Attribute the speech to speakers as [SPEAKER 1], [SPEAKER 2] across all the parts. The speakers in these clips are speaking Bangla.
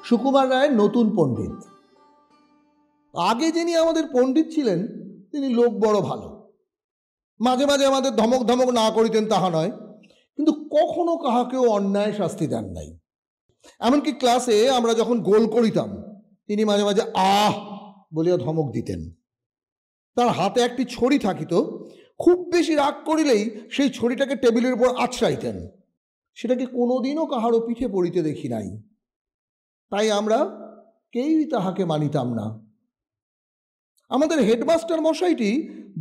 [SPEAKER 1] সুকুমার রায় নতুন পণ্ডিত। আগে যিনি আমাদের পণ্ডিত ছিলেন তিনি লোক বড় ভালো, মাঝে মাঝে আমাদের ধমক ধমক না করিতেন তাহা নয়, কিন্তু কখনো কাহাকেও অন্যায় শাস্তি দেন নাই। এমনকি ক্লাসে আমরা যখন গোল করিতাম তিনি মাঝে মাঝে আহ বলিয়া ধমক দিতেন। তার হাতে একটি ছড়ি থাকিত, খুব বেশি রাগ করিলেই সেই ছড়িটাকে টেবিলের উপর আছড়াইতেন। সেটাকে কোনোদিনও কাহারও পিঠে পড়িতে দেখি নাই, তাই আমরা কেউই তাহাকে মানিতাম না। আমাদের হেডমাস্টার মশাইটি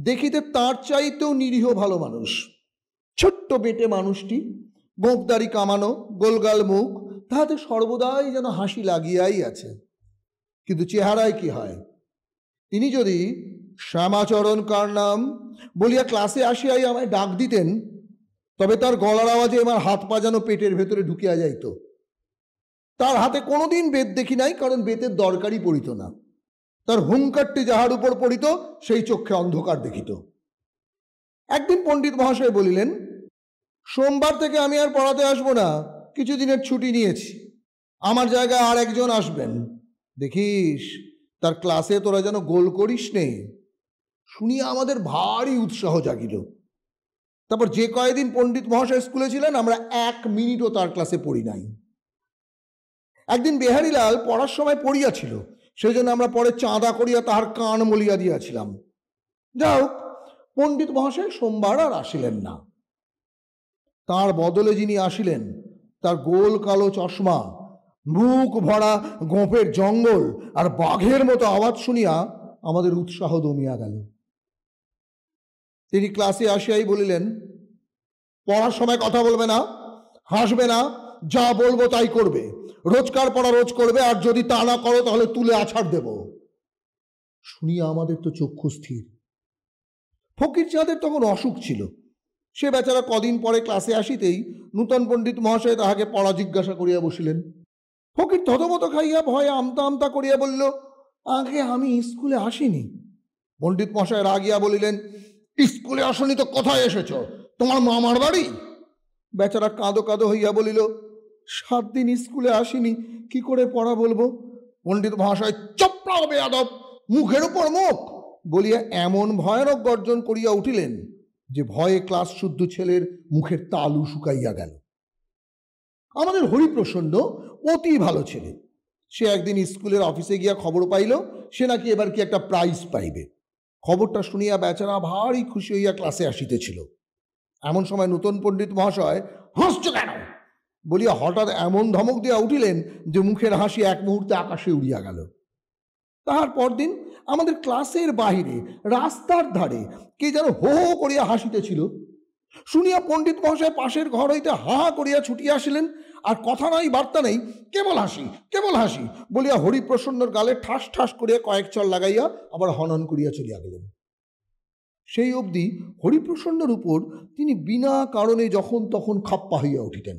[SPEAKER 1] দেখিতে তার চাইতেও নিরীহ ভালো মানুষ। ছোট্ট বেটে মানুষটি, গোঁফদাড়ি কামানো, গোলগাল মুখ, তাহাতে সর্বদাই যেন হাসি লাগিয়াই আছে। কিন্তু চেহারায় কি হয়, তিনি যদি শ্যামাচরণ কার নাম বলিয়া ক্লাসে আসিয়াই আমায় ডাক দিতেন, তবে তার গলার আওয়াজে আমার হাত পা যেন পেটের ভেতরে ঢুকিয়া যাইত। তার হাতে কোনোদিন বেত দেখি নাই, কারণ বেতের দরকারই পড়িত না। তার হুঙ্কারটি যাহার উপর পড়িত সেই চক্ষে অন্ধকার দেখিত। একদিন পণ্ডিত মহাশয় বলিলেন, সোমবার থেকে আমি আর পড়াতে আসবো না, কিছুদিনের ছুটি নিয়েছি, আমার জায়গায় আর একজন আসবেন, দেখিস তার ক্লাসে তোরা যেন গোল করিস নে। শুনিয়া আমাদের ভারী উৎসাহ জাগিল। তারপর যে কয়েকদিন পণ্ডিত মহাশয় স্কুলে ছিলেন আমরা এক মিনিটও তার ক্লাসে পড়ি নাই। একদিন বেহারিলাল পড়ার সময় পড়িয়াছিল, সেই জন্য আমরা পরে চাঁদা করিয়া তাহার কান মলিয়া দিয়াছিলাম। যাও, পণ্ডিত মহাশয় সোমবার আর আসিলেন না। তার বদলে যিনি আসিলেন, তার গোল কালো চশমা, মুখ ভরা গোঁফের জঙ্গল আর বাঘের মতো আওয়াজ শুনিয়া আমাদের উৎসাহ দমিয়া গেল। তিনি ক্লাসে আসিয়াই বলিলেন, পড়ার সময় কথা বলবে না, হাসবে না, যা বলবো তাই করবে, রোজকার পড়া রোজ করবে, আর যদি তা না করো তাহলে তুলে আছাড় দেব। শুনিয়া আমাদের তো চক্ষু স্থির। ফকির চাঁদের তখন অসুখ ছিল। সে বেচারা কদিন পরে ক্লাসে আসিতেই নূতন পণ্ডিত মহাশয় তাহাকে পড়া জিজ্ঞাসা করিয়া বসিলেন। ফকির থতমত খাইয়া ভয়ে আমতা আমতা করিয়া বলিল, আগে আমি স্কুলে আসিনি। পণ্ডিত মহাশয় রাগিয়া বলিলেন, স্কুলে আসনি তো কোথায় এসেছ, তোমার মামার বাড়ি? বেচারা কাঁদো কাঁদো হইয়া বলিল, 7 দিন স্কুলে আসিনি, কি করে পড়া বলবো? পণ্ডিত মহাশয় চপড়াও বেয়াদব, মুখের উপর মুখ বলিয়া এমন ভয়ানক গর্জন করিয়া উঠিলেন যে ভয়ে ক্লাস শুদ্ধ ছেলের মুখের তালু শুকাইয়া গেল। আমাদের হরিপ্রসন্ন অতি ভালো ছেলে। সে একদিন স্কুলের অফিসে গিয়া খবর পাইল সে নাকি এবার কি একটা প্রাইজ পাইবে। খবরটা শুনিয়া বেচারা ভারী খুশি হইয়া ক্লাসে আসিতেছিল। এমন সময় নূতন পণ্ডিত মহাশয় হাসছ কেন বলিয়া হঠাৎ এমন ধমক দিয়া উঠিলেন যে মুখের হাসি এক মুহূর্তে আকাশে উড়িয়া গেল। তাহার পরদিন আমাদের ক্লাসের বাহিরে রাস্তার ধারে কে যেন হো হো করিয়া হাসিতেছিল। শুনিয়া পণ্ডিত মহাশয় পাশের ঘর হইতে হা হা করিয়া ছুটিয়া আসিলেন, আর কথা নাই বার্তা নেই, কেবল হাসি কেবল হাসি বলিয়া হরিপ্রসন্নর গালে ঠাস ঠাস করিয়া কয়েক চল লাগাইয়া আবার হনন করিয়া চলিয়া গেলেন। সেই অবধি হরিপ্রসন্নর উপর তিনি বিনা কারণে যখন তখন খাপ্পা হইয়া উঠিতেন।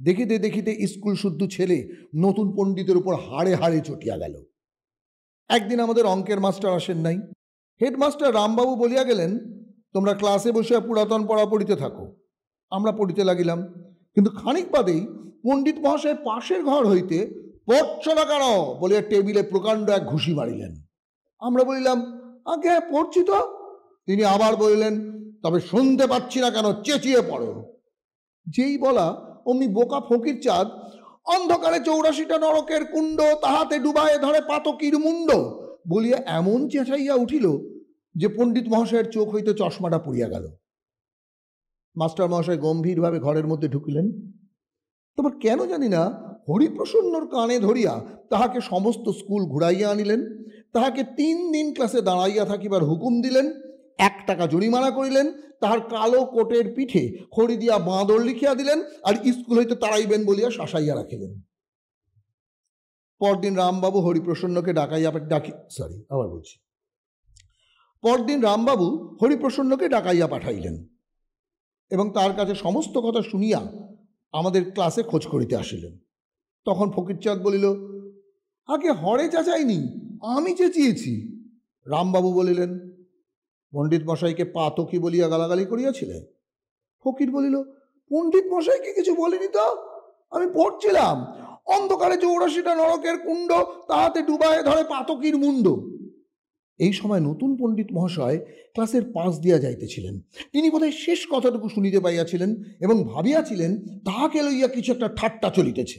[SPEAKER 1] দেখিতে দেখিতে স্কুল শুদ্ধ ছেলে নতুন পণ্ডিতের উপর হাড়ে হাড়ে চটিয়া গেল। একদিন আমাদের অঙ্কের মাস্টার আসেন নাই। হেডমাস্টার রামবাবু বলিয়া গেলেন, তোমরা ক্লাসে বসে পুরাতন পড়া পড়িতে থাকো। আমরা পড়িতে লাগিলাম, কিন্তু খানিক বাদেই পণ্ডিত মহাশয় পাশের ঘর হইতে পড়ছ না কেন বলিয়া টেবিলে প্রকাণ্ড এক ঘুষি মারিলেন। আমরা বলিলাম, আগে হ্যাঁ পড়ছি তো। তিনি আবার বলিলেন, তবে শুনতে পাচ্ছি না কেন, চেঁচিয়ে পড়ো। যেই বলা অমনি বোকা ফকির চাঁদ অন্ধকারে 84টা নরকের কুণ্ড, তাহাতে ডুবায়ে ধরে পাতকির মুন্ড বলিয়া এমন চেঁচাইয়া উঠিল যে পণ্ডিত মহাশয়ের চোখ হইতে চশমাটা পড়িয়া গেল। মাস্টার মহাশয় গম্ভীরভাবে ঘরের মধ্যে ঢুকিলেন। তারপর কেন জানি না হরিপ্রসন্নর কানে ধরিয়া তাহাকে সমস্ত স্কুল ঘুরাইয়া আনিলেন, তাহাকে 3 দিন ক্লাসে দাঁড়াইয়া থাকিবার হুকুম দিলেন, 1 টাকা জরিমানা করিলেন, তাহার কালো কোটের পিঠে খড়ি দিয়া বাঁদর লিখিয়া দিলেন, আর স্কুল হইতে তাড়াইবেন বলিয়া শাসাইয়া রাখিলেন। পরদিন রামবাবু হরিপ্রসন্নকে ডাকাইয়া পাঠাইলেন এবং তার কাছে সমস্ত কথা শুনিয়া আমাদের ক্লাসে খোঁজ করিতে আসিলেন। তখন ফকিরচাঁদ বলিল, আগে হরে চাচাইনি, আমি চেঁচিয়েছি। রামবাবু বলিলেন, পণ্ডিত মশাইকে পাতকি বলিয়া গালাগালি করিয়াছিলে? ফকির বলিল, পণ্ডিত মশাইকে কিছু বলিনি তো, আমি পড়ছিলাম, অন্ধকারে 84টা নরকের কুণ্ড, তাহাতে ডুবায় ধরে পাতকির মুন্ড। এই সময় নতুন পণ্ডিত মহাশয় ক্লাসের পাশ দিয়া যাইতেছিলেন। তিনি বোধহয় শেষ কথাটুকু শুনিতে পাইয়াছিলেন এবং ভাবিয়াছিলেন তাহাকে লইয়া কিছু একটা ঠাট্টা চলিতেছে।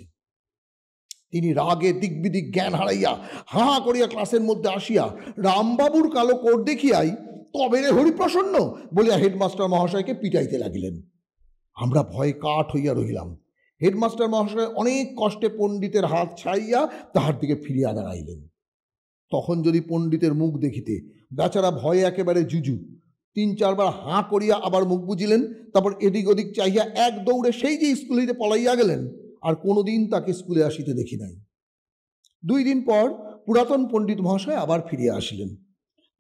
[SPEAKER 1] তিনি রাগে দিগ্বিদিক জ্ঞান হারাইয়া হা হা করিয়া ক্লাসের মধ্যে আসিয়া রামবাবুর কালো কোট দেখিয়াই তবে রে হরিপ্রসন্ন বলিয়া হেডমাস্টার মহাশয়কে পিটাইতে লাগিলেন। আমরা ভয়ে কাঠ হইয়া রহিলাম। হেডমাস্টার মহাশয় অনেক কষ্টে পণ্ডিতের হাত ছাড়িয়া তাহার দিকে ফিরিয়া দাঁড়াইলেন। তখন যদি পণ্ডিতের মুখ দেখিতে, বেচারা ভয়ে একেবারে জুজু। 3-4 বার হাঁ করিয়া আবার মুখ বুঝিলেন, তারপর এদিক ওদিক চাইয়া এক দৌড়ে সেই যে স্কুল হইতে পলাইয়া গেলেন। আর কোনোদিন তাকে স্কুলে আসিতে দেখি নাই। 2 দিন পর পুরাতন পণ্ডিত মহাশয় আবার ফিরিয়া আসিলেন।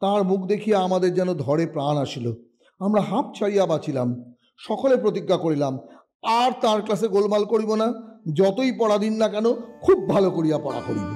[SPEAKER 1] তাঁর মুখ দেখিয়া আমাদের যেন ধরে প্রাণ আসিল। আমরা হাঁপ ছাড়িয়া বাঁচিলাম। সকলে প্রতিজ্ঞা করিলাম আর তার ক্লাসে গোলমাল করিব না, যতই পড়া দিন না কেন খুব ভালো করিয়া পড়া করিব।